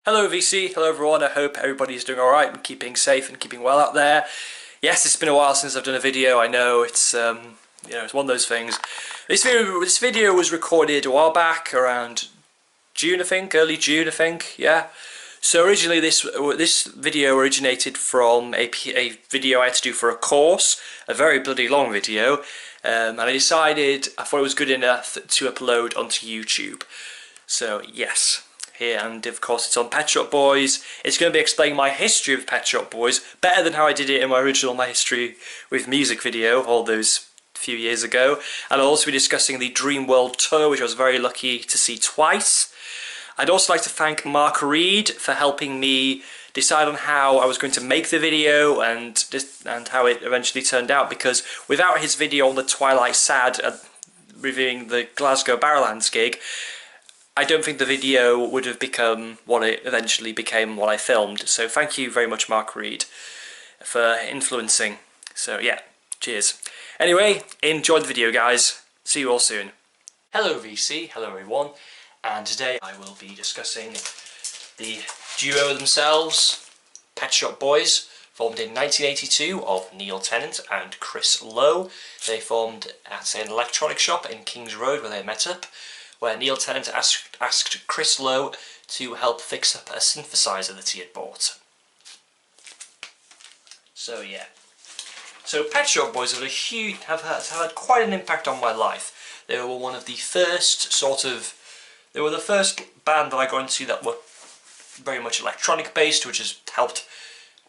Hello VC, hello everyone, I hope everybody's doing alright and keeping safe and keeping well out there. Yes, it's been a while since I've done a video, I know, it's it's one of those things. This video was recorded a while back, around June I think, early June I think, yeah. So originally this video originated from a video I had to do for a course, a very bloody long video, and I thought it was good enough to upload onto YouTube. So yes. Here, and of course it's on Pet Shop Boys. It's going to be explaining my history of Pet Shop Boys better than how I did it in my original My History with Music video all those few years ago. And I'll also be discussing the Dreamworld tour, which I was very lucky to see twice. I'd also like to thank Mark Reed for helping me decide on how I was going to make the video and how it eventually turned out, because without his video on the Twilight Sad reviewing the Glasgow Barrowlands gig, I don't think the video would have become what it eventually became, what I filmed. So thank you very much, Mark Reed, for influencing. So yeah, cheers. Anyway, enjoy the video, guys. See you all soon. Hello VC, hello everyone, and today I will be discussing the duo themselves, Pet Shop Boys, formed in 1982 of Neil Tennant and Chris Lowe. They formed at an electronic shop in Kings Road where they met up, where Neil Tennant asked Chris Lowe to help fix up a synthesizer that he had bought. So yeah. So Pet Shop Boys have had quite an impact on my life. They were one of the first they were the first band that I got into that were very much electronic based, which has helped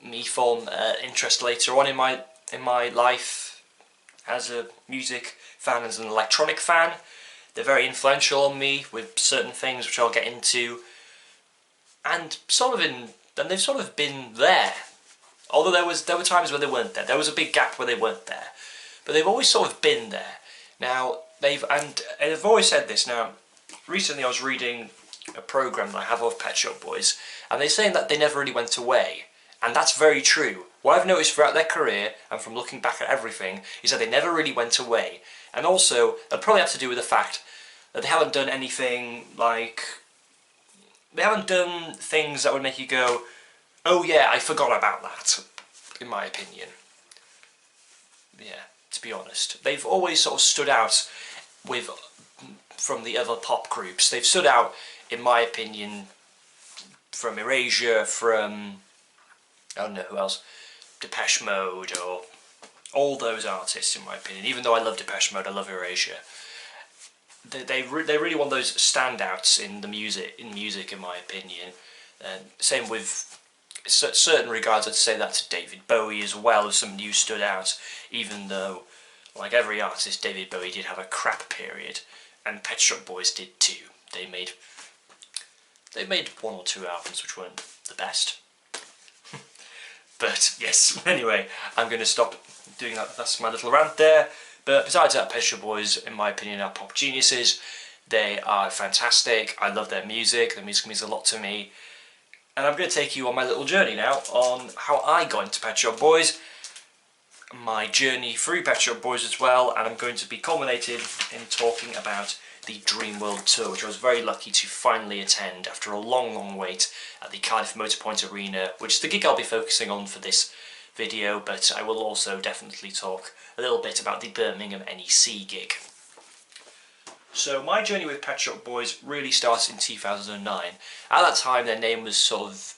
me form interest later on in my life as a music fan, as an electronic fan. They're very influential on me with certain things which I'll get into, and they've sort of been there. Although there were times where they weren't there. There was a big gap where they weren't there, but they've always sort of been there. Now I've always said this. Now, recently I was reading a program that I have of Pet Shop Boys, and they're saying that they never really went away, and that's very true. What I've noticed throughout their career, and from looking back at everything, is that they never really went away. And also, that'll probably have to do with the fact that they haven't done anything like... They haven't done things that would make you go, oh yeah, I forgot about that, in my opinion. Yeah, to be honest. They've always sort of stood out from the other pop groups. They've stood out, in my opinion, from Erasure, from... I don't know who else. Depeche Mode, or all those artists, in my opinion. Even though I love Depeche Mode, I love Erasure. They're really one of those standouts in music, in my opinion. Same with certain regards. I'd say that to David Bowie as well, as somebody who stood out. Even though, like every artist, David Bowie did have a crap period, and Pet Shop Boys did too. They made one or two albums which weren't the best. But yes, anyway, I'm going to stop doing that. That's my little rant there. But besides that, Pet Shop Boys, in my opinion, are pop geniuses. They are fantastic. I love their music. Their music means a lot to me. And I'm going to take you on my little journey now on how I got into Pet Shop Boys, my journey through Pet Shop Boys as well, and I'm going to be culminated in talking about the Dreamworld tour, which I was very lucky to finally attend after a long wait at the Cardiff Motorpoint Arena, which is the gig I'll be focusing on for this video, but I will also definitely talk a little bit about the Birmingham NEC gig. So my journey with Pet Shop Boys really started in 2009. At that time their name was sort of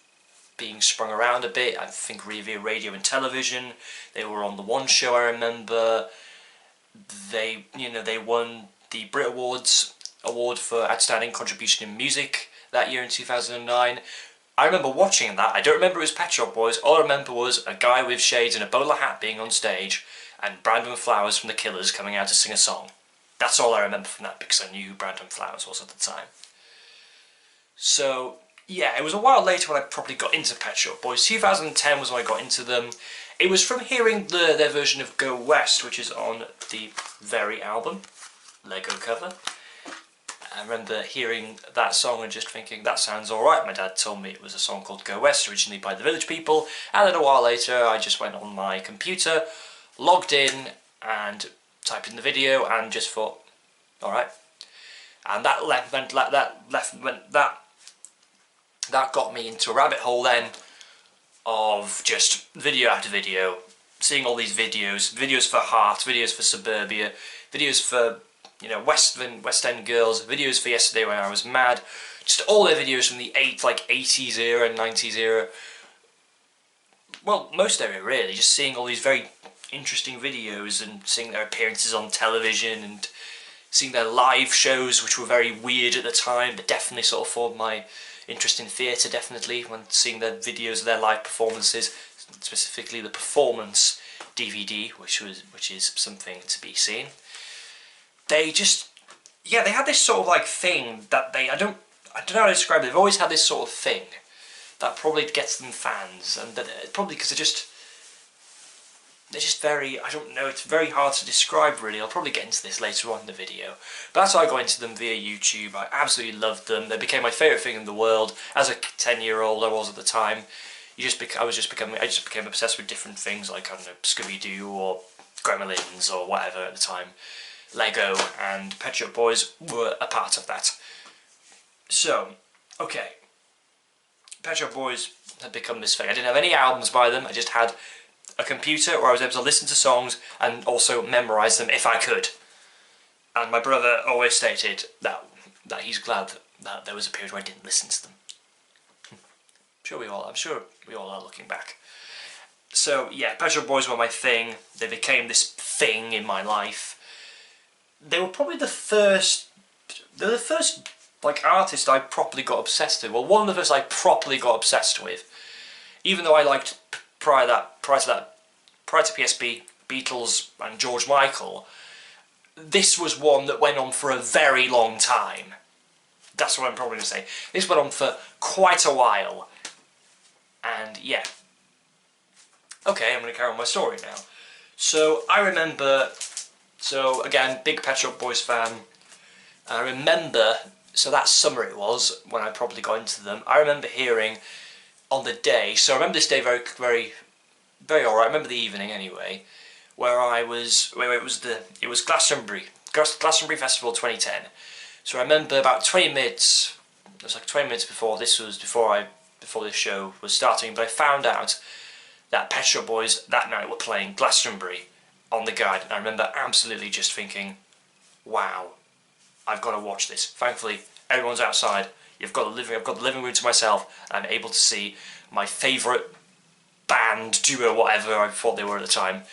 being sprung around a bit, I think via radio and television. They were on the One Show, I remember. They won the Brit Awards award for Outstanding Contribution in Music that year in 2009. I remember watching that. I don't remember it was Pet Shop Boys. All I remember was a guy with shades and a bowler hat being on stage, and Brandon Flowers from the Killers coming out to sing a song. That's all I remember from that, because I knew who Brandon Flowers was at the time. So yeah, it was a while later when I probably got into Pet Shop Boys. 2010 was when I got into them. It was from hearing their version of Go West, which is on the very album, Lego cover. I remember hearing that song and just thinking, that sounds alright. My dad told me it was a song called Go West, originally by the Village People, and then a while later I just went on my computer, logged in and typed in the video and just thought, alright. And that that got me into a rabbit hole then of just video after video, seeing all these videos for Heart, videos for Suburbia, videos for, you know, West End Girls, videos for Yesterday When I Was Mad, just all their videos from the 80s era and 90s era. Well, most of it really, just seeing all these very interesting videos and seeing their appearances on television and seeing their live shows, which were very weird at the time, but definitely sort of formed my interest in theatre, definitely, when seeing their videos of their live performances, specifically the Performance DVD, which is something to be seen. They just, yeah, they had this sort of like thing that I don't know how to describe it. They've always had this sort of thing that probably gets them fans, and that probably because they're just very, I don't know, it's very hard to describe really. I'll probably get into this later on in the video. But that's how I got into them, via YouTube. I absolutely loved them. They became my favourite thing in the world. As a 10-year-old I was at the time, I just became obsessed with different things, like, I don't know, Scooby-Doo or Gremlins or whatever at the time. Lego, and Pet Shop Boys were a part of that. So, okay. Pet Shop Boys had become this thing. I didn't have any albums by them, I just had a computer where I was able to listen to songs and also memorise them if I could. And my brother always stated that he's glad that there was a period where I didn't listen to them. I'm sure we all are looking back. So yeah, Pet Shop Boys were my thing. They became this thing in my life. They were probably the first like artist I properly got obsessed with. Well, one of the first I properly got obsessed with. Even though I liked prior to PSP, Beatles and George Michael, this was one that went on for a very long time. That's what I'm probably going to say. This went on for quite a while. And yeah. Okay, I'm going to carry on my story now. So I remember, so again, big Pet Shop Boys fan. I remember, so that summer it was, when I probably got into them, I remember hearing on the day, so I remember this day very alright, I remember the evening anyway, where it was Glastonbury Festival 2010. So I remember about 20 minutes, it was like 20 minutes before before this show was starting, but I found out that Pet Shop Boys that night were playing Glastonbury on the guide, and I remember absolutely just thinking, wow, I've got to watch this. Thankfully, everyone's outside. I've got the living room to myself, and I'm able to see my favourite band, duo, whatever I thought they were at the time,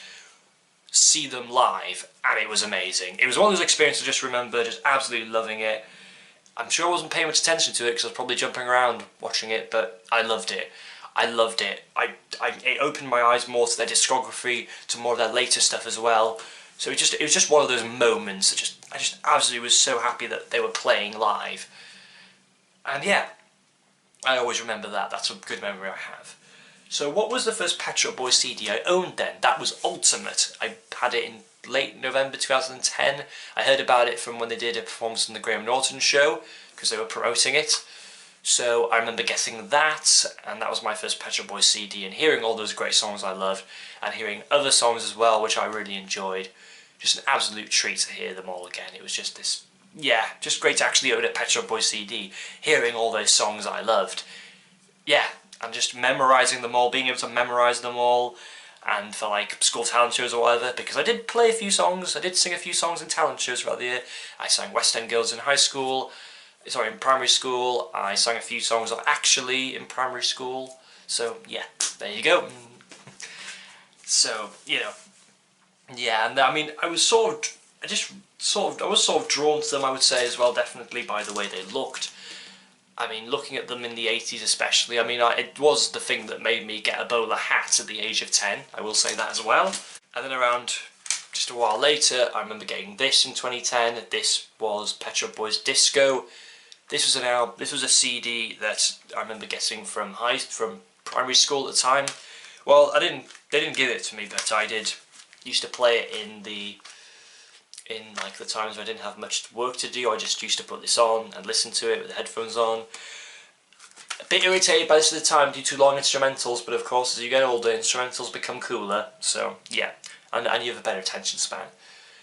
see them live, and it was amazing. It was one of those experiences I just remember just absolutely loving it. I'm sure I wasn't paying much attention to it because I was probably jumping around watching it, but I loved it. I loved it. It opened my eyes more to their discography, to more of their later stuff as well. So it was just one of those moments that I just absolutely was so happy that they were playing live. And yeah, I always remember that. That's a good memory I have. So what was the first Pet Shop Boys CD I owned then? That was Ultimate. I had it in late November 2010. I heard about it from when they did a performance on the Graham Norton show, because they were promoting it. So I remember getting that, and that was my first Pet Shop Boys CD, and hearing all those great songs I loved, and hearing other songs as well, which I really enjoyed. Just an absolute treat to hear them all again. It was just this, yeah, just great to actually own a Pet Shop Boys CD, hearing all those songs I loved. Yeah, and just memorising them all, being able to memorise them all, and for like school talent shows or whatever, because I did play a few songs, I did sing a few songs in talent shows throughout the year. I sang West End Girls in in primary school. I sang a few songs of Actually in primary school. So yeah, there you go. So, you know, yeah, and I mean, I was sort of drawn to them, I would say, as well, definitely, by the way they looked. I mean, looking at them in the 80s especially, I mean, it was the thing that made me get a bowler hat at the age of 10, I will say that as well. And then around just a while later, I remember getting this in 2010. This was Pet Shop Boys Disco. This was a CD that I remember getting from primary school at the time. Well, they didn't give it to me, but I used to play it in like the times where I didn't have much work to do. I just used to put this on and listen to it with the headphones on. A bit irritated by this at the time due to long instrumentals, but of course as you get older, instrumentals become cooler. So yeah, and you have a better attention span.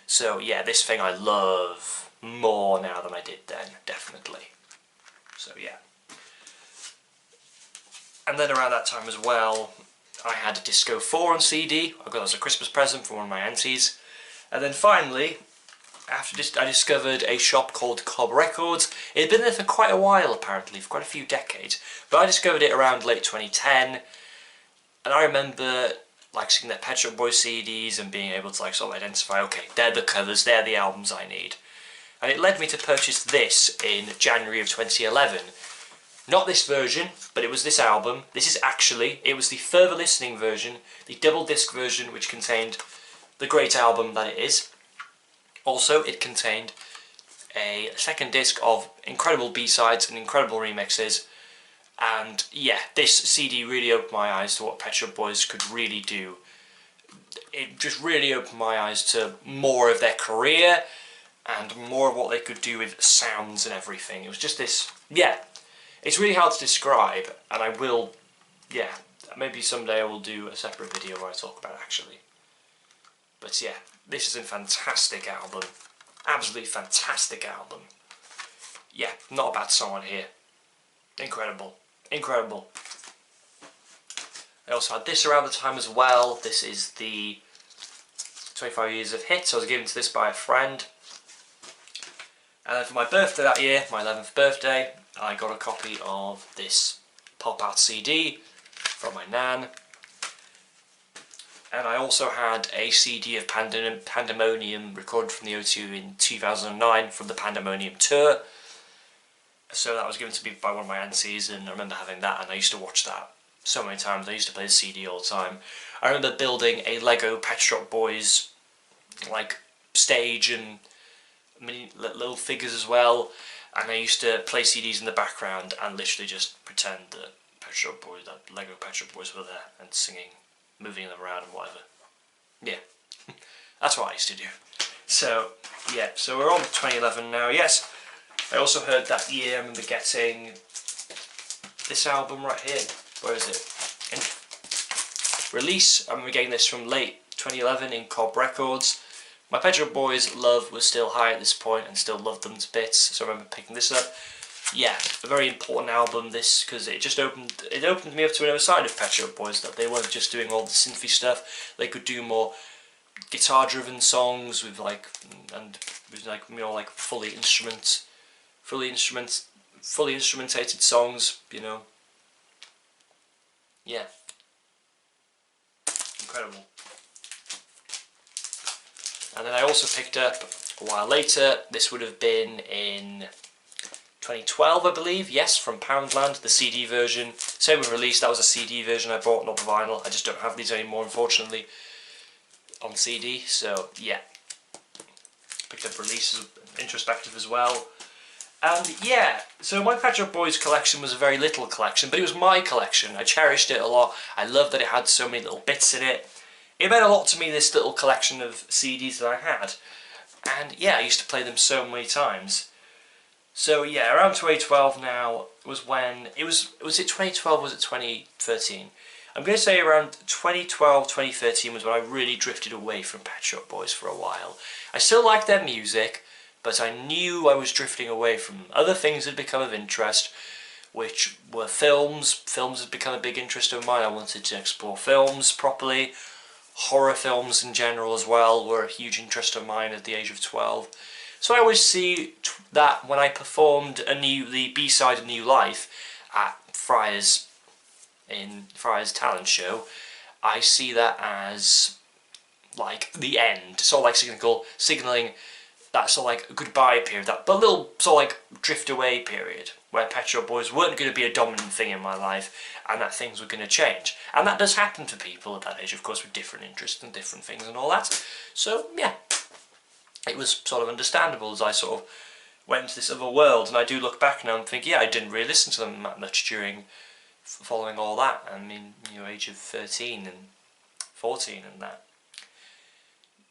So yeah, this thing I love more now than I did then, definitely. So yeah. And then around that time as well, I had Disco 4 on CD. I got that as a Christmas present from one of my aunties. And then finally, after this, I discovered a shop called Cobb Records. It had been there for quite a while apparently, for quite a few decades. But I discovered it around late 2010. And I remember like seeing their Pet Shop Boys CDs and being able to like sort of identify, okay, they're the covers, they're the albums I need. And it led me to purchase this in January of 2011. Not this version, but it was this album. This is actually, it was the further listening version, the double disc version, which contained the great album that it is. Also, it contained a second disc of incredible B-sides and incredible remixes. And yeah, this CD really opened my eyes to what Pet Shop Boys could really do. It just really opened my eyes to more of their career and more of what they could do with sounds and everything. It was just this, yeah. It's really hard to describe, and I will, yeah, maybe someday I will do a separate video where I talk about it actually. But yeah, this is a fantastic album. Absolutely fantastic album. Yeah, not a bad song on here. Incredible. Incredible. I also had this around the time as well. This is the 25 Years of Hits. I was given to this by a friend. And then for my birthday that year, my 11th birthday, I got a copy of this pop art CD from my nan. And I also had a CD of Pandemonium recorded from the O2 in 2009 from the Pandemonium tour. So that was given to me by one of my aunties, and I remember having that, and I used to watch that so many times. I used to play the CD all the time. I remember building a Lego Pet Shop Boys like stage and mini little figures as well, and I used to play CDs in the background and literally just pretend that Pet Shop Boys, that Lego Pet Shop Boys were there and singing, moving them around and whatever. Yeah, that's what I used to do. So yeah, so we're on 2011 now. Yes, I also heard that year, I remember getting this album right here. Where is it? Release. I remember getting this from late 2011 in Cobb Records. My Pet Shop Boys love was still high at this point and still loved them to bits, so I remember picking this up. Yeah, a very important album this, because it just opened me up to another side of Pet Shop Boys, that they weren't just doing all the synthy stuff. They could do more guitar-driven songs with like, and with like, you know, like fully instrumentated songs, you know. Yeah. Incredible. And then I also picked up, a while later, this would have been in 2012 I believe, yes, from Poundland, the CD version. Same with Release, that was a CD version I bought, not the vinyl. I just don't have these anymore, unfortunately, on CD, so yeah. Picked up Release, introspective as well. And yeah, so my Pet Shop Boys collection was a very little collection, but it was my collection. I cherished it a lot. I loved that it had so many little bits in it. It meant a lot to me, this little collection of CDs that I had. And yeah, I used to play them so many times. So yeah, around 2012 now was when, was it 2012 or was it 2013? I'm going to say around 2012, 2013 was when I really drifted away from Pet Shop Boys for a while. I still liked their music, but I knew I was drifting away from other things that had become of interest, which were films. Films had become a big interest of mine. I wanted to explore films properly. Horror films in general as well were a huge interest of mine at the age of 12. So I always see that when I performed the B-side of New Life at Friars talent show, I see that as like the end, sort of like signalling that sort of like goodbye period, that little sort of like drift away period where Pet Shop Boys weren't going to be a dominant thing in my life and that things were going to change. And that does happen to people at that age, of course, with different interests and different things and all that. So yeah, it was sort of understandable as I sort of went into this other world, and I do look back now and think, yeah, I didn't really listen to them that much during following all that. I mean, you know, age of 13 and 14 and that.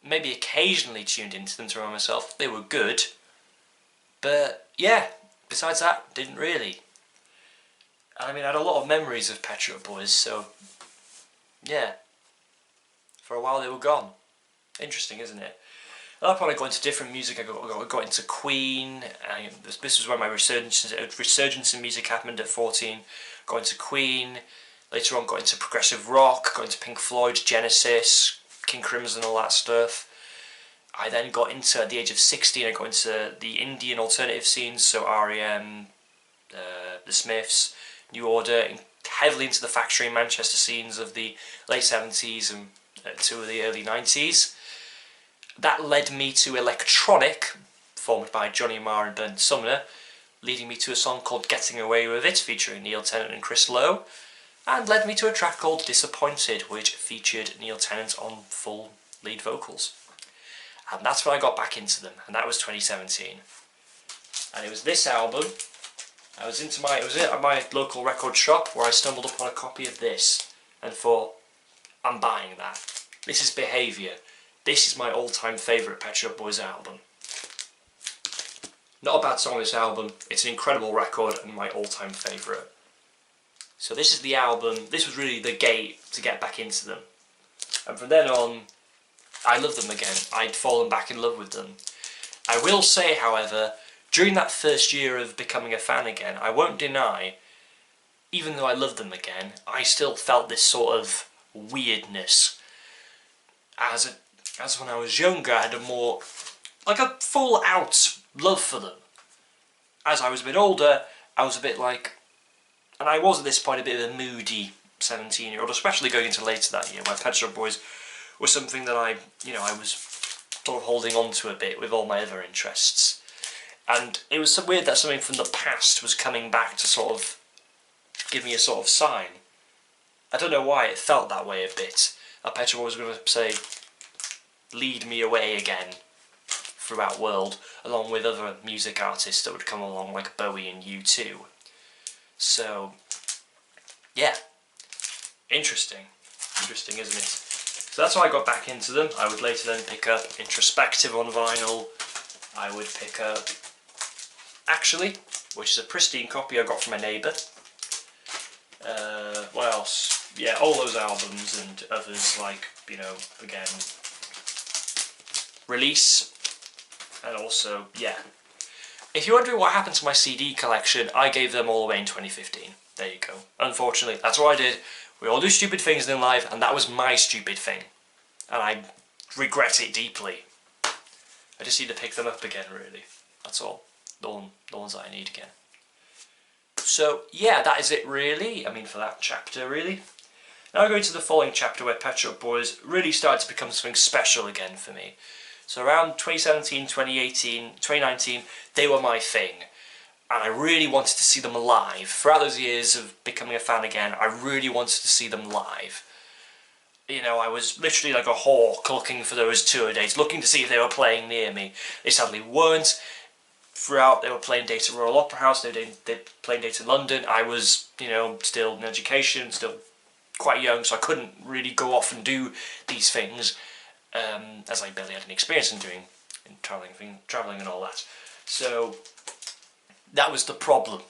Maybe occasionally tuned into them to remind myself they were good, but yeah, besides that, didn't really. I mean, I had a lot of memories of Pet Shop Boys, so yeah, for a while they were gone. Interesting, isn't it? At that point I got into different music. I got into Queen. This was where my resurgence in music happened at 14. got into Queen, later on got into progressive rock, got into Pink Floyd, Genesis, King Crimson, all that stuff. I then got into, at the age of 16, I got into the Indian alternative scenes, so R.E.M., The Smiths, New Order, heavily into the Factory and Manchester scenes of the late 70s and to the early 90s. That led me to electronic, formed by Johnny Marr and Bernd Sumner, leading me to a song called Getting Away With It, featuring Neil Tennant and Chris Lowe, and led me to a track called Disappointed, which featured Neil Tennant on full lead vocals. And that's when I got back into them, and that was 2017. And it was this album, it was at my local record shop where I stumbled upon a copy of this, and thought, I'm buying that. This is Behaviour. This is my all-time favourite Pet Shop Boys album. Not a bad song on this album, it's an incredible record and my all-time favourite. So this is the album, this was really the gate to get back into them. And from then on, I loved them again. I'd fallen back in love with them. I will say, however, during that first year of becoming a fan again, I won't deny, even though I loved them again, I still felt this sort of weirdness. As when I was younger, I had a more, like a full-out love for them. As I was a bit older, I was a bit like, and I was at this point a bit of a moody 17-year-old, especially going into later that year, where Pet Shop Boys was something that I was sort of holding on to a bit with all my other interests. And it was so weird that something from the past was coming back to sort of give me a sort of sign. I don't know why it felt that way a bit. Pet Shop Boys was going to say, lead me away again throughout world, along with other music artists that would come along like Bowie and U2. So, yeah, interesting, isn't it? So that's how I got back into them. I would later then pick up Introspective on vinyl. I would pick up Actually, which is a pristine copy I got from a neighbour. What else? Yeah, all those albums and others like, again, Release, and also, yeah. If you're wondering what happened to my CD collection, I gave them all away in 2015. There you go. Unfortunately, that's what I did. We all do stupid things in life, and that was my stupid thing. And I regret it deeply. I just need to pick them up again, really. That's all. The ones that I need again. So, yeah, that is it, really. I mean, for that chapter, really. Now going to the following chapter where Pet Shop Boys really started to become something special again for me. So around 2017, 2018, 2019, they were my thing. And I really wanted to see them live. Throughout those years of becoming a fan again, I really wanted to see them live. I was literally like a hawk looking for those tour dates, looking to see if they were playing near me. They sadly weren't. Throughout, they were playing dates at Royal Opera House, they were playing dates in London. I was, still in education, still quite young, so I couldn't really go off and do these things, as I barely had any experience in doing, travelling and all that. So that was the problem.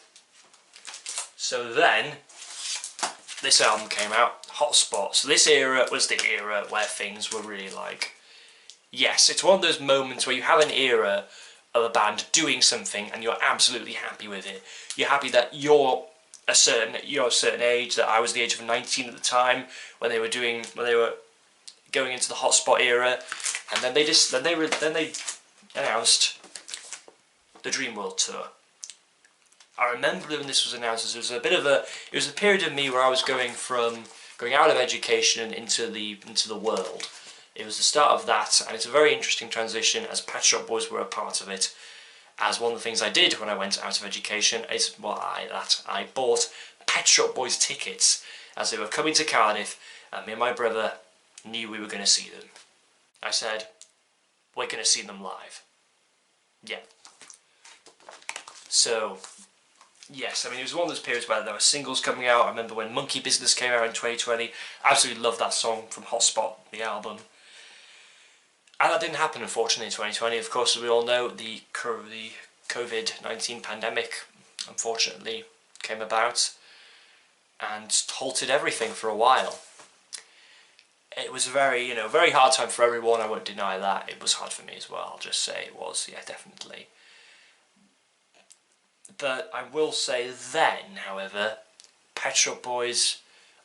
So then, this album came out, Hotspot. So this era was the era where things were really like, yes, it's one of those moments where you have an era of a band doing something and you're absolutely happy with it. You're happy that you're a certain age, that I was the age of 19 at the time, when they were going into the Hotspot era, and then they announced the Dreamworld tour. I remember when this was announced, it was a period of me where I was going out of education and into the world. It was the start of that, and it's a very interesting transition, as Pet Shop Boys were a part of it. As one of the things I did when I went out of education is I bought Pet Shop Boys tickets as they were coming to Cardiff, and me and my brother knew we were going to see them. I said, we're going to see them live. Yeah. So, yes, I mean, it was one of those periods where there were singles coming out. I remember when Monkey Business came out in 2020. I absolutely loved that song from Hotspot, the album. And that didn't happen, unfortunately, in 2020. Of course, as we all know, the COVID-19 pandemic, unfortunately, came about and halted everything for a while. It was a very hard time for everyone. I won't deny that. It was hard for me as well. I'll just say it was, yeah, definitely. But I will say then, however, Pet Shop Boys,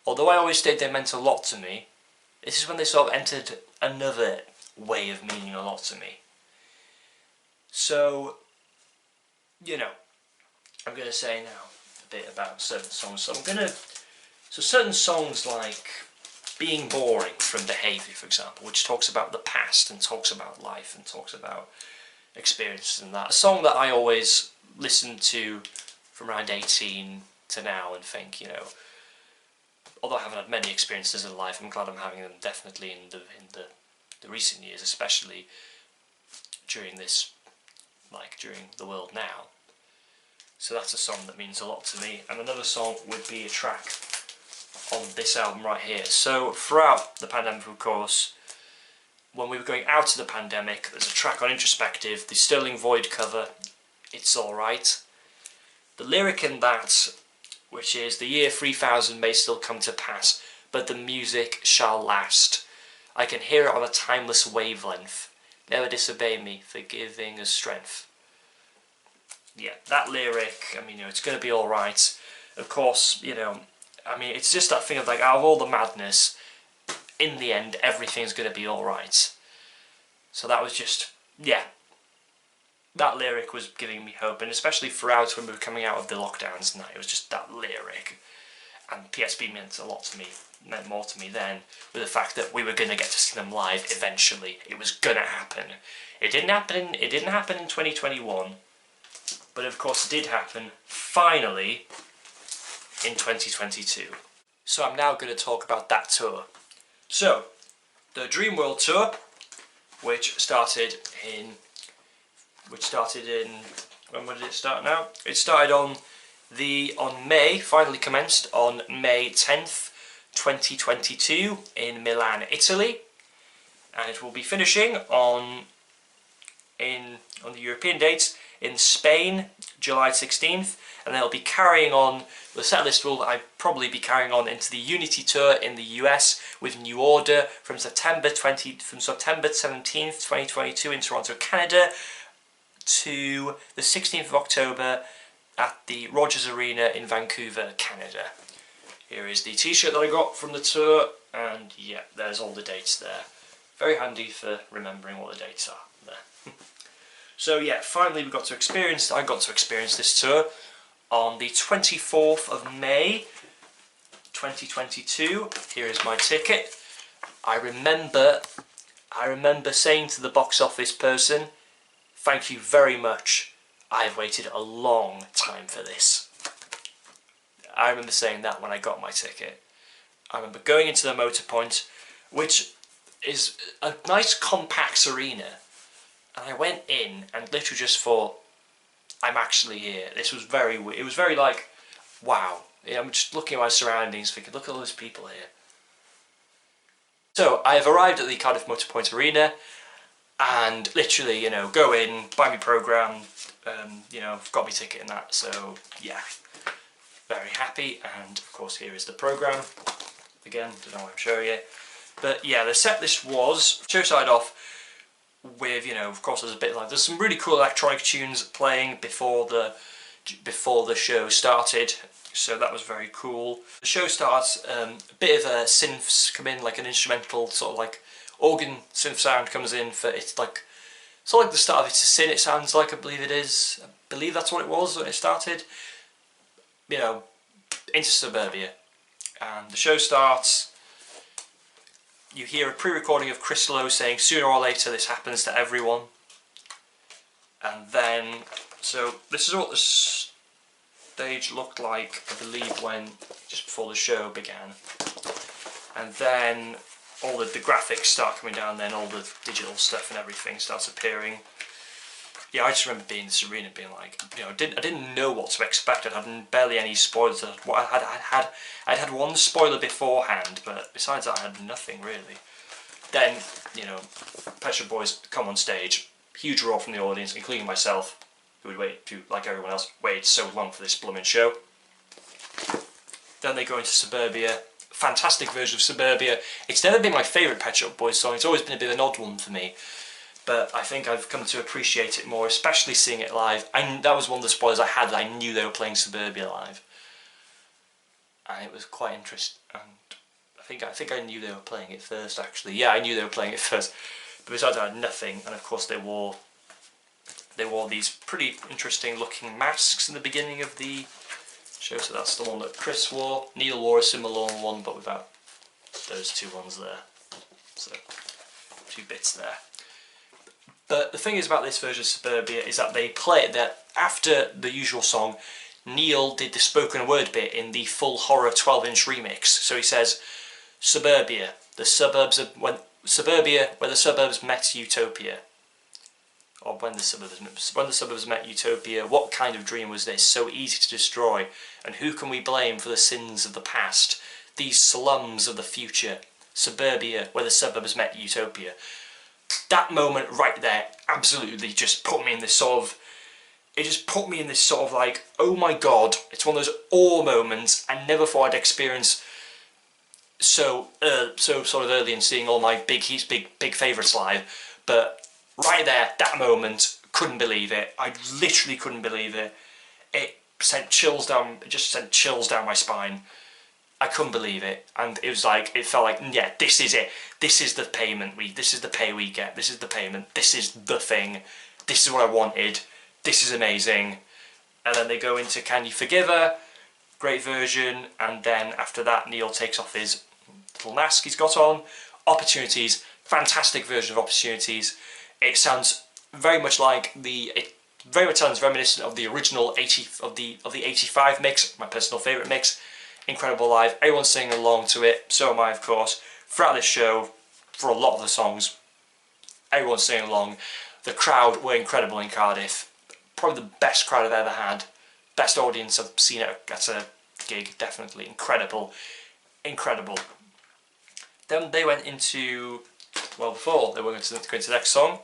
although I always stated they meant a lot to me, this is when they sort of entered another way of meaning a lot to me. So, you know, I'm going to say now a bit about certain songs. So certain songs like Being Boring from Behaviour, for example, which talks about the past and talks about life and talks about experiences and that. A song that I always listen to from around 18 to now and think, you know, although I haven't had many experiences in life, I'm glad I'm having them definitely in the recent years, especially during this, like during the world now. So that's a song that means a lot to me. And another song would be a track on this album right here. So throughout the pandemic, of course, when we were going out of the pandemic, there's a track on Introspective, the Sterling Void cover, It's Alright. The lyric in that, which is, the year 3000 may still come to pass, but the music shall last. I can hear it on a timeless wavelength. Never disobey me, forgiving as strength. Yeah, that lyric, I mean, you know, it's going to be alright. Of course, you know, I mean, it's just that thing of like, out of all the madness, in the end, everything's going to be alright. So that was just, yeah, that lyric was giving me hope, and especially throughout when we were coming out of the lockdowns and that, it was just that lyric. And PSB meant a lot to me, meant more to me then, with the fact that we were going to get to see them live eventually. It was going to happen. It didn't happen in 2021, but of course it did happen, finally, in 2022. So I'm now going to talk about that tour. So, the Dreamworld tour, which started in, when did it start now? It started on May, finally commenced on May 10th, 2022 in Milan, Italy, and it will be finishing on the European dates in Spain, July 16th, and they'll be carrying on, the setlist will probably be carrying on into the Unity Tour in the US with New Order from September 17th, 2022 in Toronto, Canada, to the 16th of October at the Rogers Arena in Vancouver, Canada. Here is the t-shirt that I got from the tour, and yeah, there's all the dates there. Very handy for remembering what the dates are there. So yeah, finally I got to experience this tour on the 24th of May 2022. Here is my ticket. I remember saying to the box office person, thank you very much, I've waited a long time for this. I remember saying that when I got my ticket. I remember going into the Motor Point, which is a nice compact arena, and I went in and literally just thought, I'm actually here. This was very weird. It was very like, wow. I'm just looking at my surroundings thinking, look at all those people here. So I have arrived at the Cardiff Motor Point Arena, and literally, you know, go in, buy me programme, you know, got me ticket and that, so yeah, very happy. And of course here is the programme, again, don't know why I'm showing it, but yeah, the set list was, show started off with, you know, of course there's some really cool electronic tunes playing before the show started, so that was very cool. The show starts, a bit of synths come in, like an instrumental sort of like organ synth sound comes in for, it's like sort of like the start of It's a Sin, it sounds like, I believe it is. I believe that's what it was when it started. You know, into Suburbia. And the show starts, you hear a pre-recording of Chris Lowe saying, sooner or later this happens to everyone. And then, so this is what the stage looked like, I believe, just before the show began. And then all the graphics start coming down, then all the digital stuff and everything starts appearing. Yeah, I just remember being in this arena being like, you know, I didn't know what to expect. I had barely any spoilers. I'd had one spoiler beforehand, but besides that I had nothing really. Then, you know, Pet Shop Boys come on stage, huge roar from the audience, including myself, who would like everyone else, waited so long for this blooming show. Then they go into Suburbia. Fantastic version of Suburbia. It's never been my favourite Pet Shop Boys song, it's always been a bit of an odd one for me, but I think I've come to appreciate it more, especially seeing it live. That was one of the spoilers I had, that I knew they were playing Suburbia live. and it was quite interesting. And I think I knew they were playing it first. Actually, yeah, I knew they were playing it first. But besides, I had nothing. And of course, they wore these pretty interesting looking masks in the beginning of the show. So that's the one that Chris wore. Neil wore a similar one, but without those two ones there. So 2 bits there. But the thing is about this version of Suburbia is that they play it that after the usual song, Neil did the spoken word bit in the full horror 12-inch remix. So he says, Suburbia, Suburbia, where the suburbs met Utopia. Or when the suburbs met Utopia, what kind of dream was this, so easy to destroy? And who can we blame for the sins of the past? These slums of the future. Suburbia, where the suburbs met Utopia. That moment right there absolutely just put me in this sort of... It just put me in this sort of like, oh my god, it's one of those awe moments I never thought I'd experience so sort of early in seeing all my big favourites live. But right there, that moment, couldn't believe it. I literally couldn't believe it. It sent chills down, it just sent chills down my spine. I couldn't believe it, and it was like, it felt like, yeah, this is it. This is the payment this is the pay we get. This is the payment. This is the thing. This is what I wanted. This is amazing. And then they go into Can You Forgive Her? Great version. And then after that, Neil takes off his little mask he's got on. Opportunities. Fantastic version of Opportunities. It sounds very much like it very much sounds reminiscent of the original of the 85 mix, my personal favourite mix. Incredible live. Everyone's singing along to it. So am I, of course. Throughout this show, for a lot of the songs, everyone's singing along. The crowd were incredible in Cardiff. Probably the best crowd I've ever had. Best audience I've seen at a gig, definitely. Incredible. Incredible. Then they went into, well, before they were going to the next song,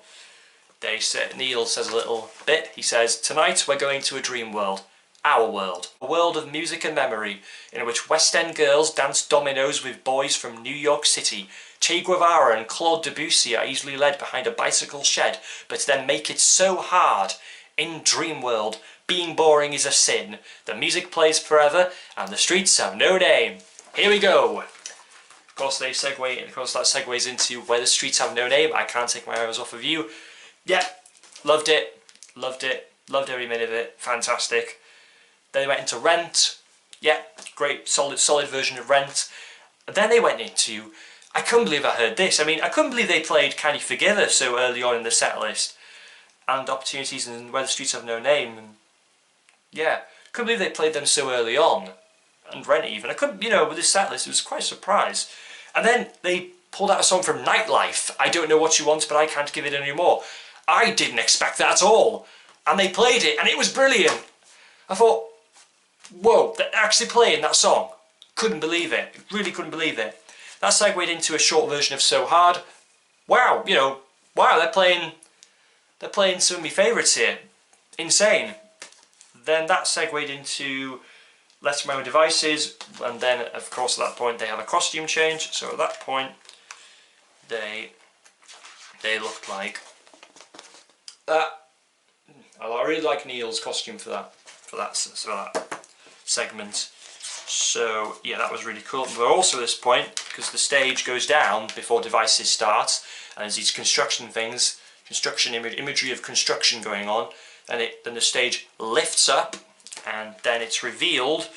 Neil says a little bit. He says, tonight we're going to a dream world. Our world. A world of music and memory, in which West End girls dance dominoes with boys from New York City. Che Guevara and Claude Debussy are easily led behind a bicycle shed, but then make it so hard. In Dreamworld, being boring is a sin. The music plays forever, and the streets have no name. Here we go. Of course, that segues into Where the Streets Have No Name. I Can't Take My Eyes Off of You. Yeah, loved it. Loved it. Loved every minute of it. Fantastic. Then they went into Rent. Yeah, great, solid version of Rent. And then they went into... I couldn't believe I heard this. I mean, I couldn't believe they played Can You Forgive Her so early on in the set list. And Opportunities and Where the Streets Have No Name. And yeah, couldn't believe they played them so early on. And Rent even. I couldn't, with this set list, it was quite a surprise. And then they pulled out a song from Nightlife. I Don't Know What You Want, But I Can't Give It Anymore. I didn't expect that at all. And they played it, and it was brilliant. I thought, whoa, they're actually playing that song. Couldn't believe it. Really couldn't believe it. That segued into a short version of So Hard. Wow, wow, they're playing some of my favourites here. Insane. Then that segued into Left to My Own Devices, and then of course at that point they have a costume change. So at that point they looked like that. I really like Neil's costume for that segment. So yeah, that was really cool. But also at this point, because the stage goes down before Devices starts, and there's these construction things, imagery of construction going on, and then the stage lifts up, and then it's revealed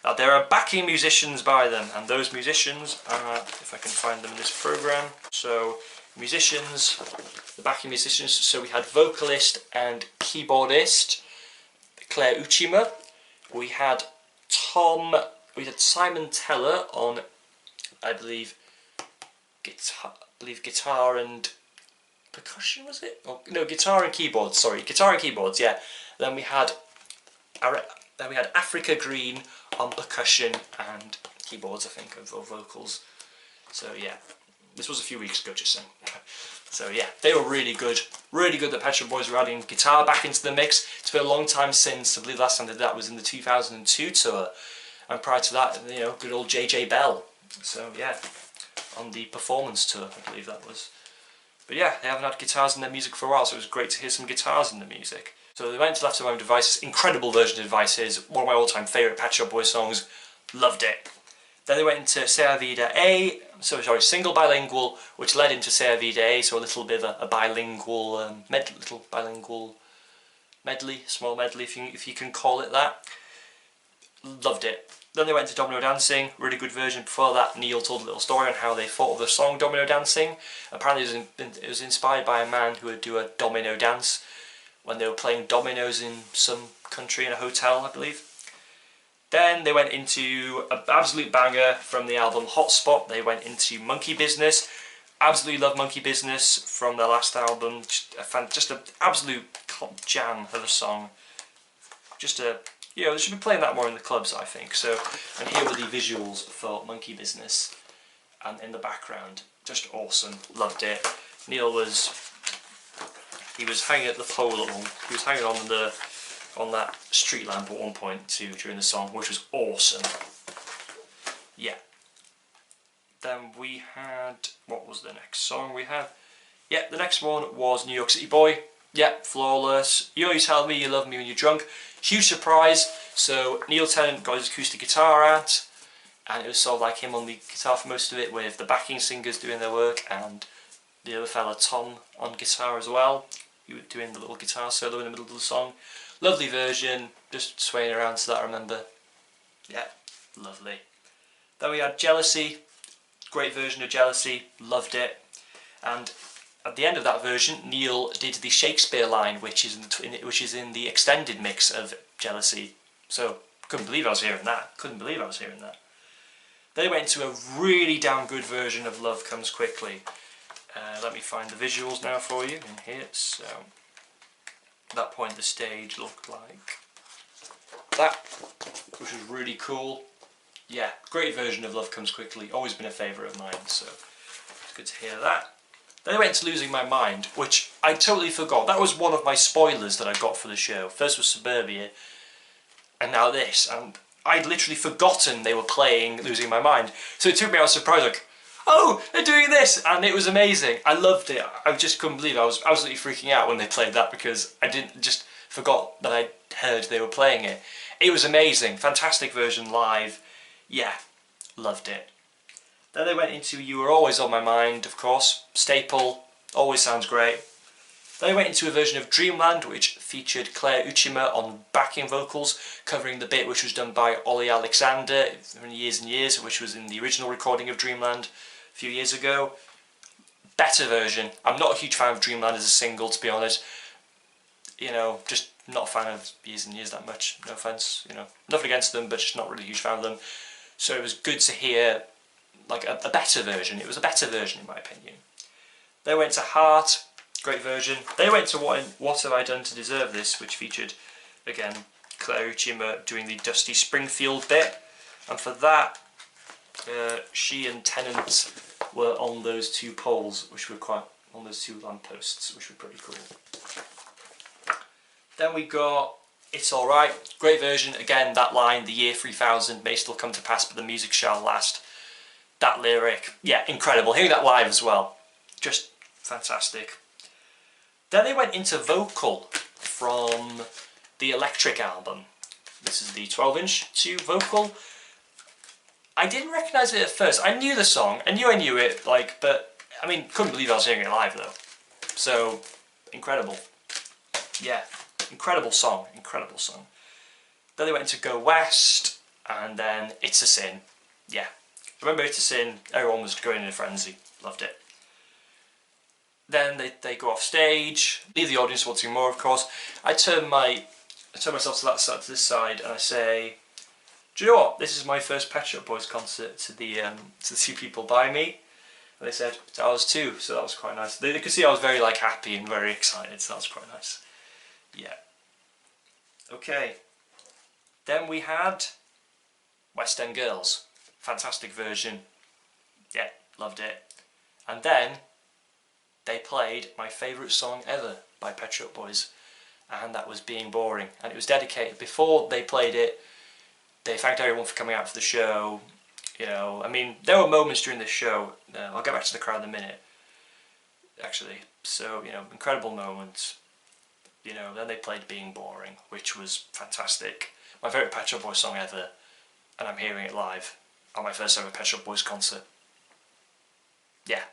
that there are backing musicians by them, and those musicians are, if I can find them in this program, so the backing musicians, so we had vocalist and keyboardist Claire Uchima, we had Simon Teller on, I believe guitar and percussion, was it? Oh, no, guitar and keyboards. Sorry, guitar and keyboards. Yeah. Then we had Africa Green on percussion and keyboards, I think, or vocals. So yeah, this was a few weeks ago, just saying. So yeah, they were really good. Really good that Pet Shop Boys were adding guitar back into the mix. It's been a long time since, I believe the last time they did that was in the 2002 tour. And prior to that, good old JJ Bell. So yeah, on the performance tour, I believe that was. But yeah, they haven't had guitars in their music for a while, so it was great to hear some guitars in the music. So they went to Left to My Own Devices, incredible version of Devices, one of my all-time favourite Pet Shop Boys songs, loved it. Then they went into Se La Vida A, single bilingual, which led into Se La Vida A, so a little bit of a bilingual, little bilingual medley, small medley if you can call it that. Loved it. Then they went to Domino Dancing, really good version. Before that, Neil told a little story on how they thought of the song Domino Dancing. Apparently it was inspired by a man who would do a domino dance when they were playing dominoes in some country in a hotel, I believe. Then they went into an absolute banger from the album Hotspot. They went into Monkey Business. Absolutely love Monkey Business from their last album. Just an absolute jam of a song. They should be playing that more in the clubs, I think. So, and here were the visuals for Monkey Business, and in the background, just awesome. Loved it. Neil was hanging at the pole. He was hanging on that street lamp at one point too during the song, which was awesome. Yeah. Then we had, what was the next song we had? Yeah, the next one was New York City Boy. Yeah, flawless. You always tell me you love me when you're drunk. Huge surprise. So Neil Tennant got his acoustic guitar out, and it was sort of like him on the guitar for most of it, with the backing singers doing their work, and the other fella Tom on guitar as well. He was doing the little guitar solo in the middle of the song. Lovely version, just swaying around to that, I remember. Yeah, lovely. Then we had Jealousy, great version of Jealousy, loved it. And at the end of that version, Neil did the Shakespeare line, which is in the extended mix of Jealousy. So, couldn't believe I was hearing that. Then he went into a really damn good version of Love Comes Quickly. Let me find the visuals now for you in here. So, at that point the stage looked like that, which was really cool. Yeah, great version of Love Comes Quickly. Always been a favourite of mine, so it's good to hear that. Then I went to Losing My Mind, which I totally forgot. That was one of my spoilers that I got for the show. First was Suburbia, and now this. And I'd literally forgotten they were playing Losing My Mind. So it took me out surprise, like, oh, they're doing this! And it was amazing. I loved it. I just couldn't believe it. I was absolutely freaking out when they played that, because I just forgot that I heard they were playing it. It was amazing. Fantastic version live. Yeah, loved it. Then they went into You Were Always On My Mind, of course. Staple, always sounds great. Then they went into a version of Dreamland, which featured Claire Uchima on backing vocals, covering the bit which was done by Ollie Alexander for years and years, which was in the original recording of Dreamland a few years ago. Better version. I'm not a huge fan of Dreamland as a single, to be honest. You know, just not a fan of Years and Years that much, no offence. You know, nothing against them, but just not really a huge fan of them. So it was good to hear like a better version. It was a better version in my opinion. They went to Heart, great version. They went to What Have I Done to Deserve This, which featured, again, Claire Uchima doing the Dusty Springfield bit. And for that, she and Tennant were on those two poles, which were on those two lampposts, which were pretty cool. Then we got It's Alright, great version. Again, that line, the year 3000 may still come to pass, but the music shall last. That lyric, yeah, incredible. Hearing that live as well, just fantastic. Then they went into vocal from the Electric album. This is the 12-inch to vocal. I didn't recognise it at first. I knew the song, I knew it, like, but I mean, couldn't believe I was hearing it live though. So, incredible. Yeah, incredible song, incredible song. Then they went into Go West, and then It's a Sin. Yeah. Remember It's a Sin, everyone was going in a frenzy, loved it. Then they go off stage, leave the audience wanting more, of course. I turn myself to that side, to this side, and I say, do you know what? This is my first Pet Shop Boys concert to the two people by me. And they said, it's ours too, so that was quite nice. They could see I was very like happy and very excited, so that was quite nice. Yeah. Okay. Then we had West End Girls. Fantastic version. Yeah, loved it. And then they played my favourite song ever by Pet Shop Boys, and that was Being Boring. And it was dedicated, before they played it, they thanked everyone for coming out for the show. You know, I mean, there were moments during this show, I'll get back to the crowd in a minute, actually. So, you know, incredible moments. You know, then they played Being Boring, which was fantastic. My favourite Pet Shop Boys song ever. and I'm hearing it live at my first ever Pet Shop Boys concert. Yeah,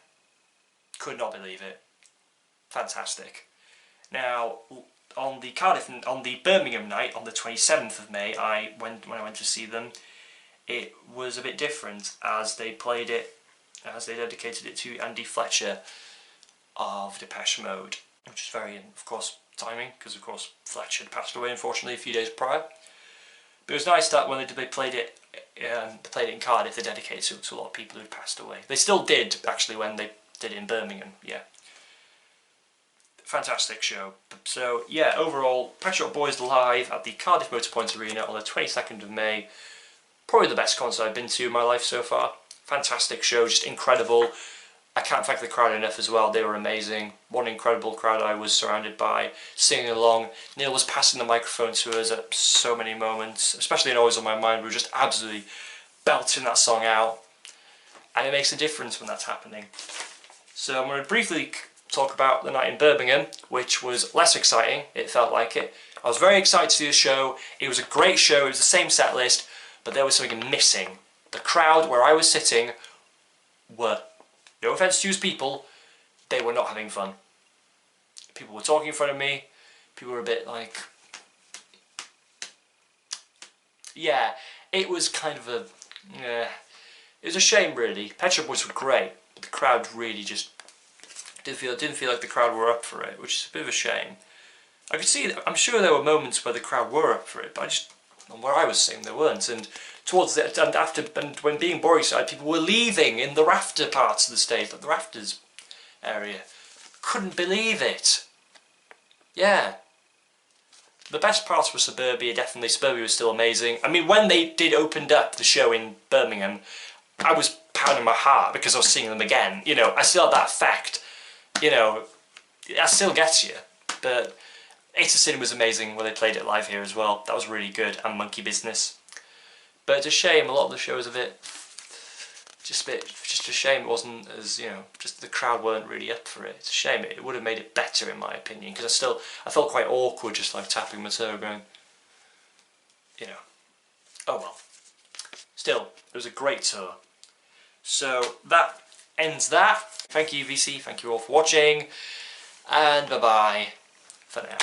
could not believe it. Fantastic. Now, on the Birmingham night, on the 27th of May, when I went to see them, it was a bit different, as they dedicated it to Andy Fletcher of Depeche Mode, which is very, of course, timing, because of course Fletcher had passed away unfortunately a few days prior. But it was nice that when they played it in Cardiff, they dedicated it to a lot of people who had passed away. They still did, actually, when they did it in Birmingham, yeah. Fantastic show. So yeah, overall, Pet Shop Boys live at the Cardiff Motorpoint Arena on the 22nd of May. Probably the best concert I've been to in my life so far. Fantastic show, just incredible. I can't thank the crowd enough as well, they were amazing. What an incredible crowd I was surrounded by, singing along. Neil was passing the microphone to us at so many moments, especially in Always On My Mind. We were just absolutely belting that song out. And it makes a difference when that's happening. So I'm going to briefly talk about the night in Birmingham, which was less exciting, it felt like it. I was very excited to see the show. It was a great show, it was the same set list, but there was something missing. The crowd where I was sitting were, no offence to these people, they were not having fun. People were talking in front of me, people were a bit like... Yeah, it was kind of a... it was a shame really. Pet Shop Boys were great, but the crowd really just didn't feel like the crowd were up for it, which is a bit of a shame. I could see, I'm sure there were moments where the crowd were up for it, but where I was sitting, they weren't. And towards the and when being boring side, people were leaving in the rafter parts of the stage, like the rafters area. Couldn't believe it. Yeah. The best parts were Suburbia, definitely. Suburbia was still amazing. I mean, when they did opened up the show in Birmingham, I was pounding my heart because I was seeing them again. You know, I still had that effect. You know, that still gets you. But Ace of Sin was amazing when they played it live here as well. That was really good. And Monkey Business. But it's a shame, a lot of the shows are just a shame it wasn't as, you know, just the crowd weren't really up for it. It's a shame, it would have made it better in my opinion, because I felt quite awkward just like tapping my toe going, you know, oh well. Still, it was a great tour. So that ends that. Thank you VC, thank you all for watching, and bye bye for now.